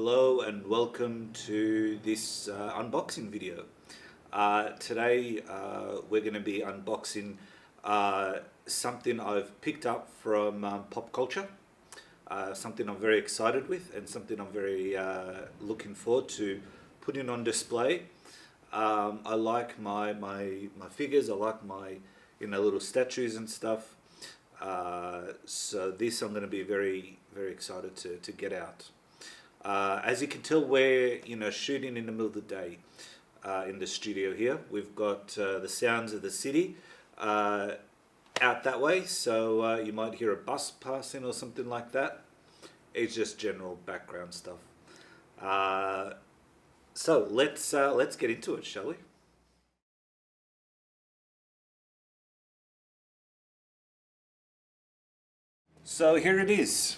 Hello and welcome to this unboxing video. Today we're going to be unboxing something I've picked up from pop culture, something I'm very excited with and something I'm very looking forward to putting on display. I like my figures, I like my little statues and stuff, so this I'm going to be very excited to get out. As you can tell, we're shooting in the middle of the day in the studio here. We've got the sounds of the city out that way, so you might hear a bus passing or something like that. It's just general background stuff. So let's get into it, shall we? So here it is.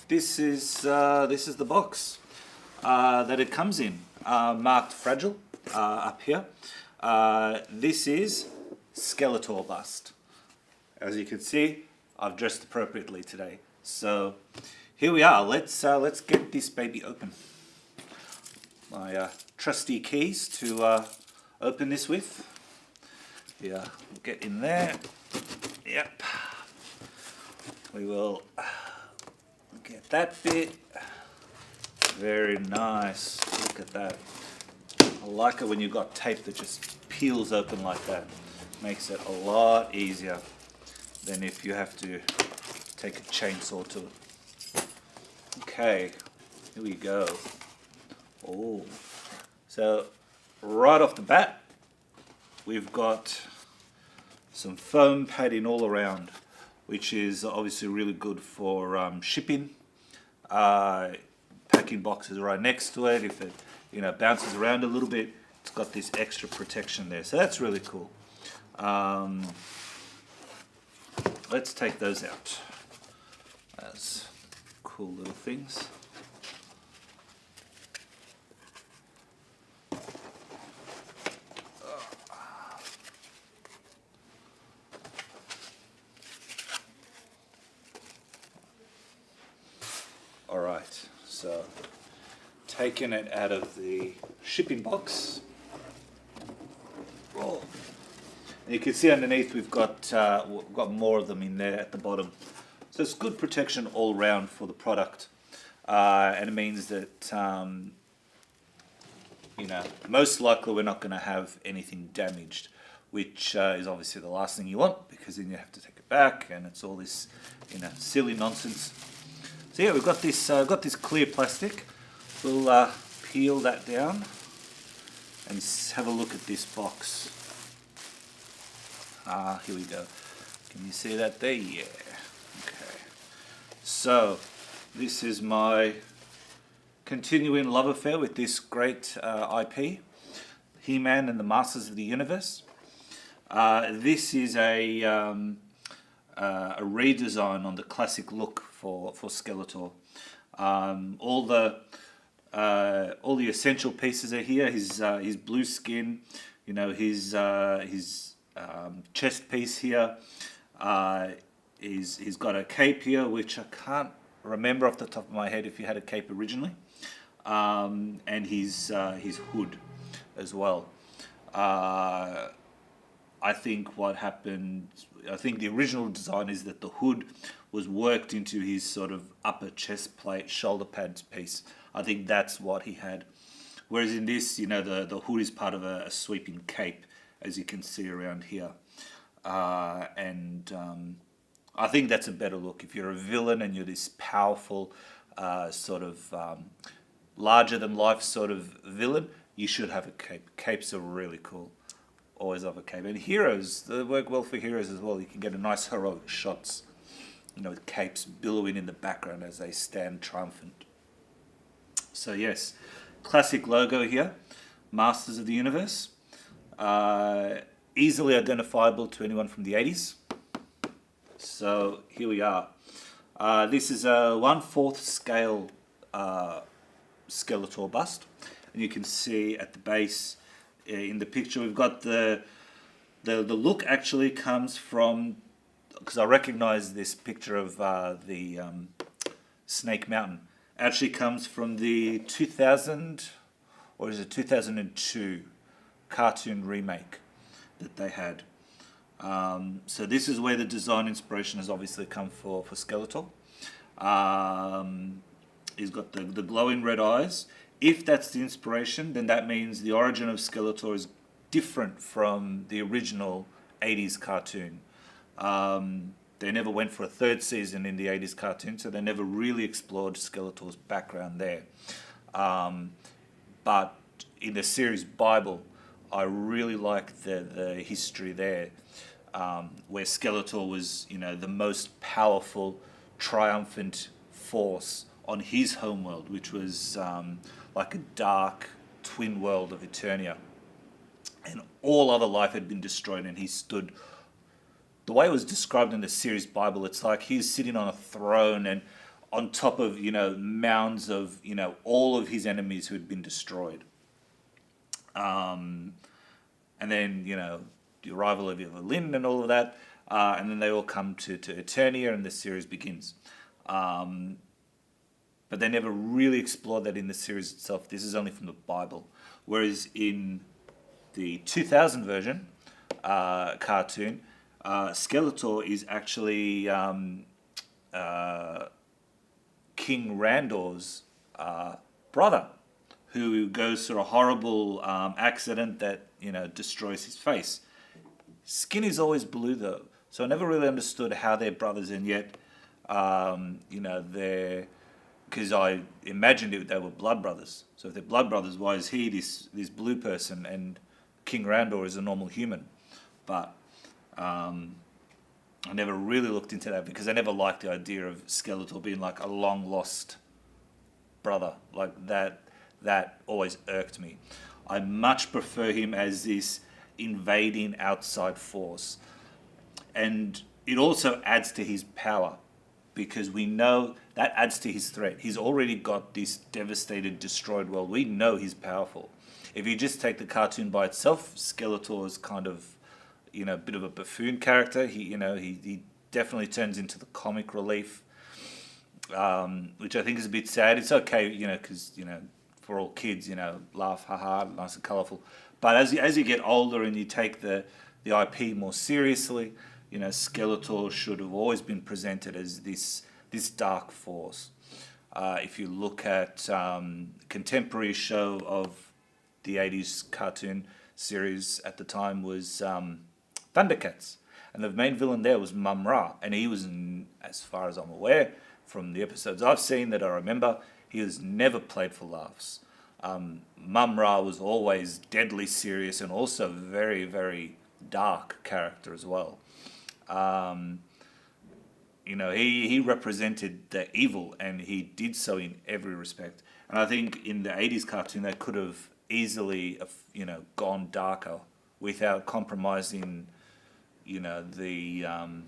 This is the box that it comes in, marked fragile up here. This is Skeletor bust. As you can see, I've dressed appropriately today. So here we are. Let's get this baby open. My trusty keys to open this with. Yeah, get in there. Yep. We will get that bit. Very nice. Look at that. I like it when you've got tape that just peels open like that. Makes it a lot easier than if you have to take a chainsaw to it. Okay, here we go. Oh, so right off the bat, we've got some foam padding all around, which is obviously really good for shipping. Packing boxes right next to it. If it bounces around a little bit, it's got this extra protection there. So that's really cool. Let's take those out. That's cool little things. Alright, so taking it out of the shipping box. Oh. And you can see underneath we've got more of them in there at the bottom. So it's good protection all round for the product. And it means that most likely we're not going to have anything damaged, which is obviously the last thing you want, because then you have to take it back and it's all this silly nonsense. So yeah, we've got this clear plastic. We'll peel that down and have a look at this box. Here we go. Can you see that there? Yeah. Okay. So this is my continuing love affair with this great IP, He-Man and the Masters of the Universe. This is a redesign on the classic look for Skeletor. All the essential pieces are here. His blue skin, his chest piece here. He's got a cape here, which I can't remember off the top of my head if he had a cape originally, and his hood as well. I think what happened, I think the original design is that the hood was worked into his sort of upper chest plate, shoulder pads piece. I think that's what he had. Whereas in this, the hood is part of a sweeping cape, as you can see around here. I think that's a better look. If you're a villain and you're this powerful, sort of larger than life sort of villain, you should have a cape. Capes are really cool. Always have a cape. And heroes, they work well for heroes as well. You can get a nice heroic shots, with capes billowing in the background as they stand triumphant. So yes, classic logo here, Masters of the Universe. Easily identifiable to anyone from the 80s. So here we are. This is a 1/4 scale Skeletor bust. And you can see at the base, in the picture, we've got the look actually comes from, because I recognize this picture of the Snake Mountain, actually comes from the 2000, or is it 2002 cartoon remake that they had. So this is where the design inspiration has obviously come for Skeletor. He's got the glowing red eyes. If that's the inspiration, then that means the origin of Skeletor is different from the original 80s cartoon. They never went for a third season in the 80s cartoon, so they never really explored Skeletor's background there. But in the series Bible, I really like the history there, where Skeletor was, the most powerful, triumphant force on his homeworld, which was like a dark twin world of Eternia. And all other life had been destroyed, and he stood. The way it was described in the series Bible, it's like he's sitting on a throne and on top of, mounds of, all of his enemies who had been destroyed. And then, the arrival of Lynn and all of that. And then they all come to Eternia and the series begins. But they never really explored that in the series itself. This is only from the Bible. Whereas in the 2000 version cartoon, Skeletor is actually King Randor's brother, who goes through a horrible accident that destroys his face. Skin is always blue though, so I never really understood how they're brothers, and yet they're, because I imagined they were blood brothers. So if they're blood brothers, why is he this blue person and King Randor is a normal human? But I never really looked into that because I never liked the idea of Skeletor being like a long lost brother. Like that always irked me. I much prefer him as this invading outside force. And it also adds to his power, because we know that adds to his threat. He's already got this devastated, destroyed world. We know he's powerful. If you just take the cartoon by itself, Skeletor is kind of, a bit of a buffoon character. He definitely turns into the comic relief, which I think is a bit sad. It's okay, because, for all kids, laugh, haha, nice and colourful. But as you get older and you take the IP more seriously, Skeletor should have always been presented as this dark force. If you look at contemporary show of the 80s cartoon series at the time was Thundercats, and the main villain there was Mum-Ra, and he was, as far as I'm aware, from the episodes I've seen that I remember, he was never played for laughs. Mum-Ra was always deadly serious and also very, very dark character as well. He represented the evil, and he did so in every respect. And I think in the 80s cartoon they could have easily, gone darker without compromising, the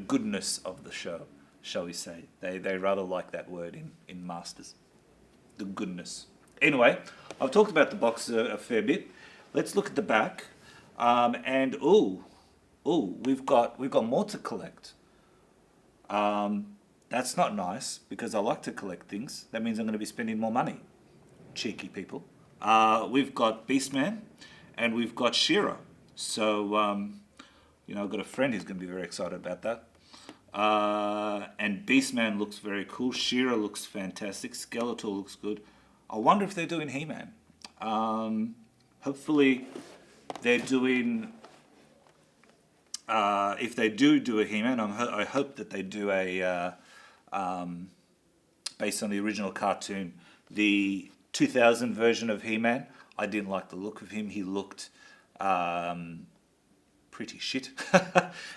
goodness of the show, shall we say. They rather like that word in Masters. The goodness. Anyway, I've talked about the box a fair bit. Let's look at the back. And we've got more to collect. That's not nice, because I like to collect things. That means I'm going to be spending more money. Cheeky people. We've got Beastman, and we've got She-Ra. So, I've got a friend who's going to be very excited about that. And Beastman looks very cool. She-Ra looks fantastic. Skeletor looks good. I wonder if they're doing He-Man. Hopefully they're doing... if they do a He-Man, I hope that they do a... based on the original cartoon. The 2000 version of He-Man, I didn't like the look of him. He looked pretty shit.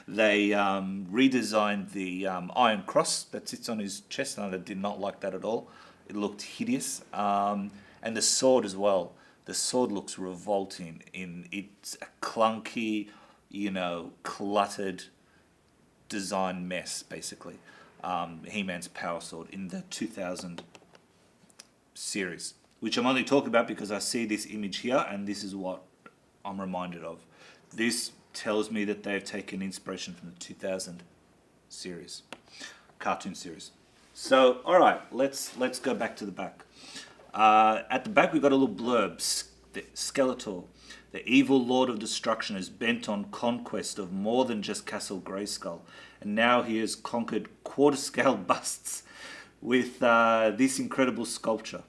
They redesigned the Iron Cross that sits on his chest, and I did not like that at all. It looked hideous. And the sword as well. The sword looks revolting. It's a clunky, cluttered design mess, basically. He-Man's power sword in the 2000 series, which I'm only talking about because I see this image here, and this is what I'm reminded of. This tells me that they've taken inspiration from the 2000 series, cartoon series. So, all right, let's go back to the back. At the back, we've got a little blurb. Skeletor, the evil lord of destruction, is bent on conquest of more than just Castle Grayskull, and now he has conquered quarter-scale busts with this incredible sculpture.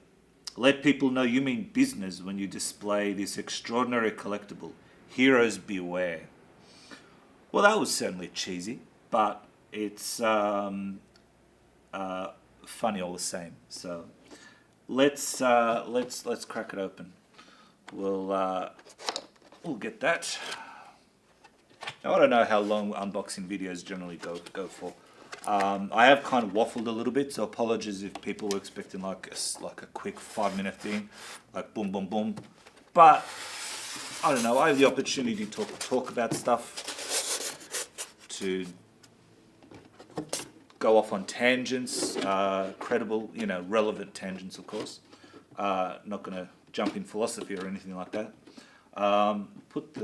Let people know you mean business when you display this extraordinary collectible. Heroes beware. Well, that was certainly cheesy, but it's funny all the same. So let's crack it open. We'll get that. Now, I don't know how long unboxing videos generally go for. I have kind of waffled a little bit, so apologies if people were expecting like a quick 5-minute thing, like boom, boom, boom. But I don't know. I have the opportunity to talk about stuff, to go off on tangents, credible, relevant tangents, of course. Not going to jump in philosophy or anything like that. Put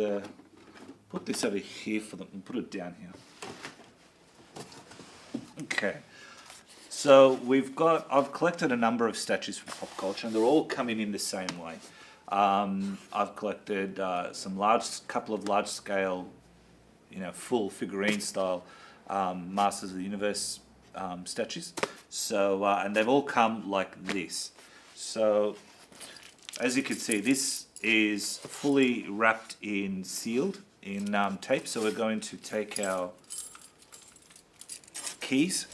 this over here for them and put it down here. Okay, so I've collected a number of statues from pop culture, and they're all coming in the same way. I've collected couple of large scale, full figurine style Masters of the Universe statues. So and they've all come like this. So as you can see, this is fully wrapped in sealed in tape. So we're going to take our keys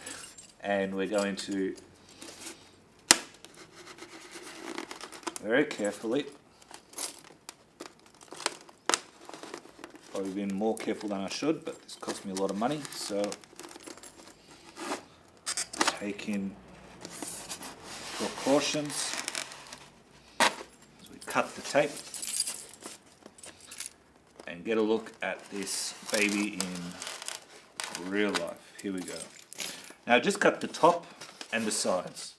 and we're going to very carefully, probably been more careful than I should, but this cost me a lot of money, so taking precautions as we cut the tape and get a look at this baby in real life. Here we go. Now just cut the top and the sides,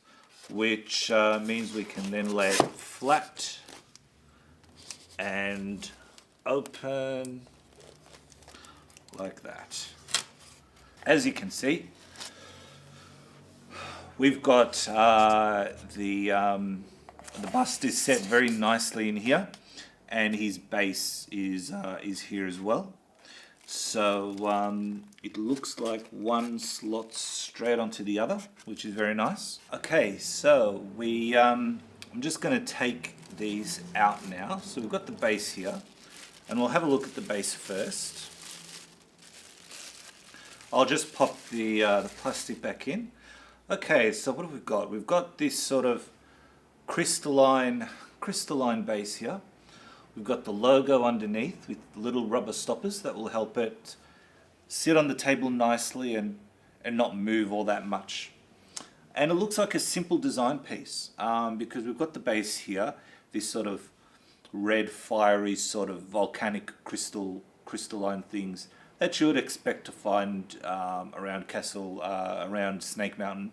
which means we can then lay it flat and open like that. As you can see, we've got the bust is set very nicely in here, and his base is here as well. So it looks like one slots straight onto the other, which is very nice. Okay, so I'm just going to take these out now. So we've got the base here, and we'll have a look at the base first. I'll just pop the plastic back in. Okay, so what have we got? We've got this sort of crystalline base here. We've got the logo underneath with little rubber stoppers that will help it sit on the table nicely and not move all that much. And it looks like a simple design piece because we've got the base here, this sort of red, fiery, sort of volcanic crystalline things that you would expect to find around around Snake Mountain.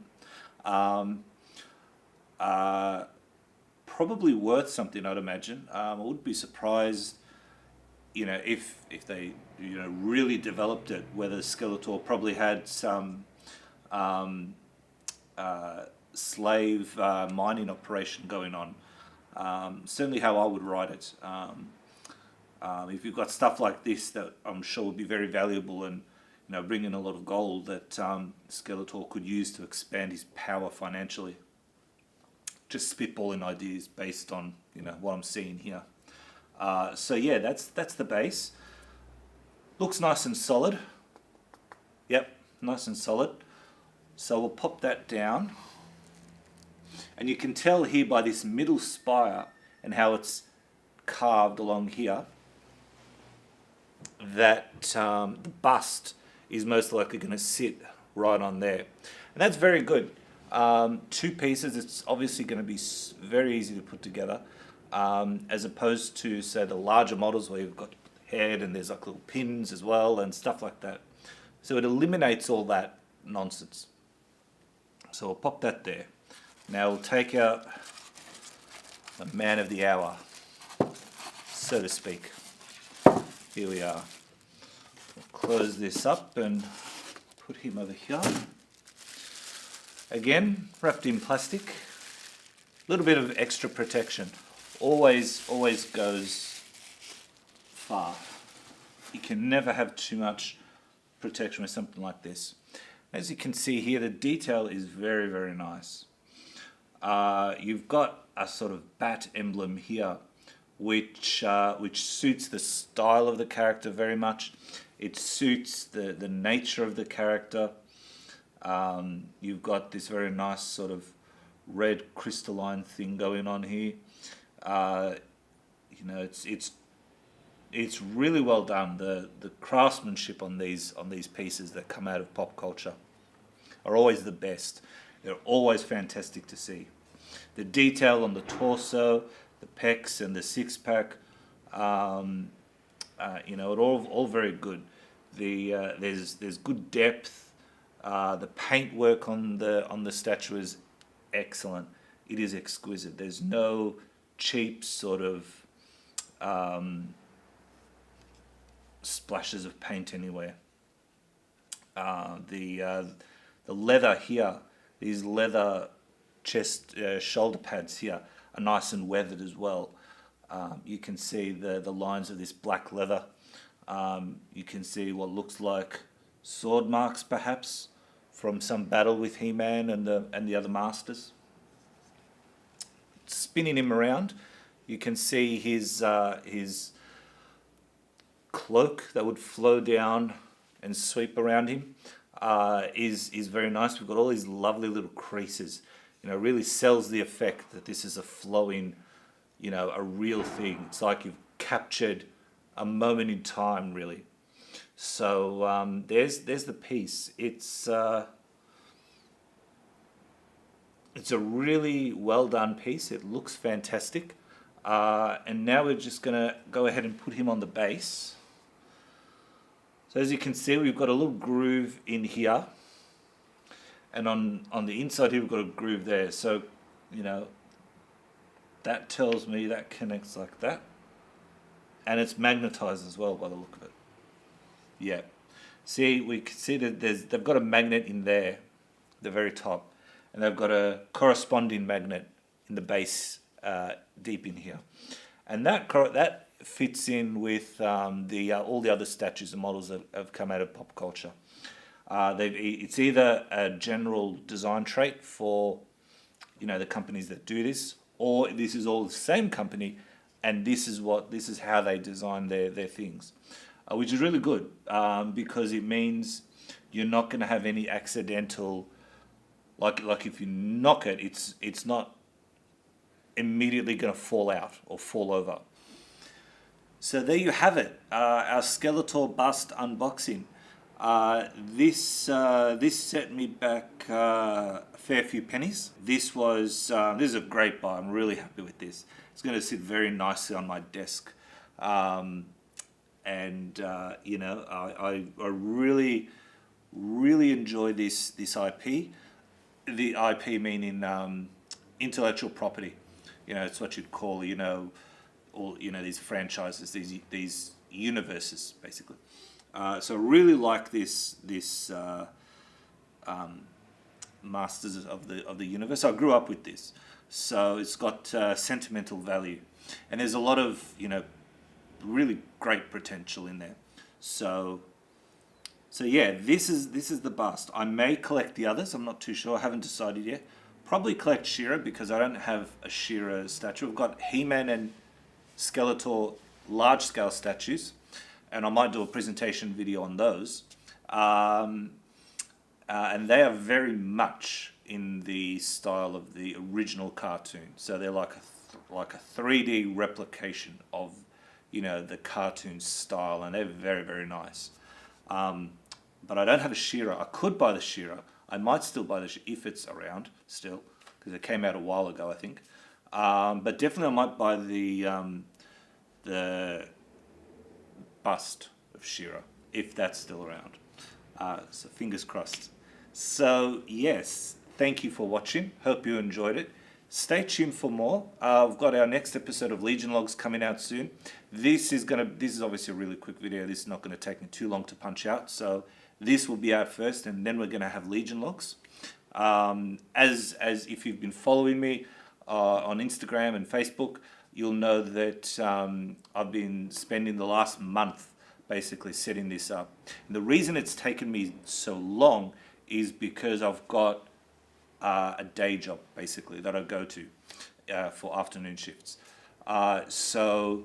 Probably worth something, I'd imagine. I would be surprised, if they, really developed it, whether Skeletor probably had some slave mining operation going on. Certainly how I would write it. If you've got stuff like this that I'm sure would be very valuable and bring in a lot of gold that Skeletor could use to expand his power financially. Just spitballing ideas based on what I'm seeing here. So yeah, that's the base. Looks nice and solid. Yep, nice and solid. So we'll pop that down, and you can tell here by this middle spire and how it's carved along here that the bust is most likely going to sit right on there, and that's very good. Two pieces, it's obviously going to be very easy to put together, as opposed to, say, the larger models where you've got the head and there's like little pins as well and stuff like that. So it eliminates all that nonsense. So we'll pop that there. Now we'll take out the man of the hour, so to speak. Here we are. We'll close this up and put him over here. Again, wrapped in plastic. A little bit of extra protection. Always goes far. You can never have too much protection with something like this. As you can see here, the detail is very, very nice. You've got a sort of bat emblem here, which suits the style of the character very much. It suits the nature of the character. You've got this very nice sort of red crystalline thing going on here. You know, it's really well done. The craftsmanship on these pieces that come out of pop culture are always the best. They're always fantastic to see. The detail on the torso, the pecs, and the six-pack, you know, it all very good. There's good depth. The paintwork on the statue is excellent. It is exquisite. There's no cheap sort of splashes of paint anywhere. The leather here, these leather chest shoulder pads here are nice and weathered as well. You can see the lines of this black leather. You can see what looks like sword marks perhaps from some battle with He-Man and the other masters. Spinning him around, you can see his cloak that would flow down and sweep around him is very nice. We've got all these lovely little creases. You know, really sells the effect that this is a flowing, you know, a real thing. It's like you've captured a moment in time, really. So there's the piece. It's a really well done piece. It looks fantastic. And now we're just going to go ahead and put him on the base. So as you can see, we've got a little groove in here. And on the inside here, we've got a groove there. So, you know, that tells me that connects like that. And it's magnetized as well by the look of it. Yeah. See, we can see that they've got a magnet in there, the very top. And they've got a corresponding magnet in the base deep in here. And that fits in with all the other statues and models that have come out of pop culture. It's either a general design trait for, you know, the companies that do this, or this is all the same company, and this is how they design their things, which is really good because it means you're not going to have any accidental, like if you knock it, it's not immediately going to fall out or fall over. So there you have it, our Skeletor bust unboxing. This set me back a fair few pennies. This is a great buy. I'm really happy with this. It's going to sit very nicely on my desk, and you know, I really enjoy this IP. The IP meaning intellectual property. You know, it's what you'd call, you know, all, you know, these franchises, these universes basically. So I really like this Masters of the Universe. I grew up with this, so it's got sentimental value, and there's a lot of, you know, really great potential in there. So yeah, this is the bust. I may collect the others. I'm not too sure. I haven't decided yet. Probably collect She-Ra because I don't have a She-Ra statue. I've got He-Man and Skeletor large scale statues, and I might do a presentation video on those. And they are very much in the style of the original cartoon. So they're like a 3D replication of, you know, the cartoon style, and they're very, very nice. But I don't have a She-Ra. I could buy the She-Ra. I might still buy the She-Ra if it's around still, because it came out a while ago, I think. But definitely I might buy the bust of She-Ra if that's still around. So fingers crossed. So yes, thank you for watching. Hope you enjoyed it. Stay tuned for more. We've got our next episode of Legion Logs coming out soon. This is obviously a really quick video. This is not going to take me too long to punch out. So this will be out first, and then we're going to have Legion Logs, As if you've been following me on Instagram and Facebook, you'll know that I've been spending the last month basically setting this up. And the reason it's taken me so long is because I've got a day job basically that I go to for afternoon shifts. So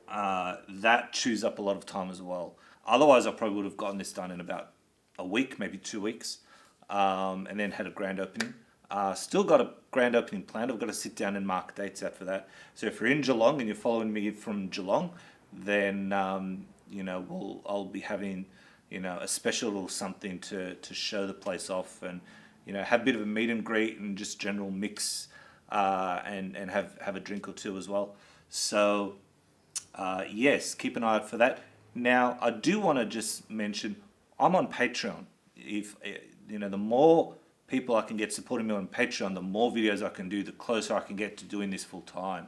that chews up a lot of time as well. Otherwise, I probably would have gotten this done in about a week, maybe 2 weeks, and then had a grand opening. Still got a grand opening planned. I've got to sit down and mark dates out for that. So if you're in Geelong and you're following me from Geelong, then I'll be having a special little something to show the place off, and have a bit of a meet and greet and just general mix, and have a drink or two as well. So yes, keep an eye out for that. Now, I do want to just mention I'm on Patreon. If the more people I can get supporting me on Patreon, the more videos I can do, the closer I can get to doing this full time.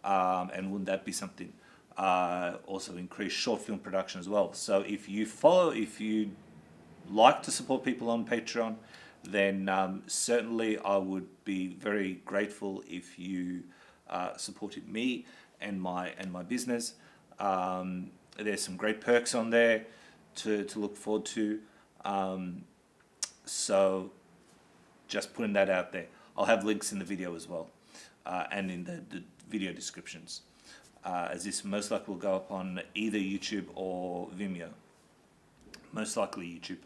And wouldn't that be something? Also increase short film production as well. So if you like to support people on Patreon, then certainly I would be very grateful if you supported me and my business. There's some great perks on there to look forward to. So just putting that out there. I'll have links in the video as well, and in the video descriptions, as this most likely will go up on either YouTube or Vimeo. Most likely YouTube.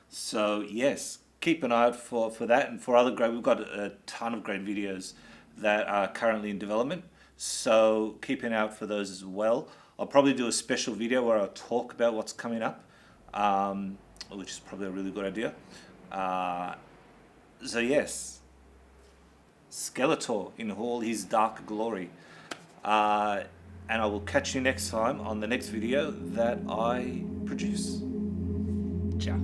So yes, keep an eye out for that and for other we've got a ton of great videos that are currently in development. So keep an eye out for those as well. I'll probably do a special video where I'll talk about what's coming up, which is probably a really good idea. So yes, Skeletor in all his dark glory. And I will catch you next time on the next video that I produce. Ciao.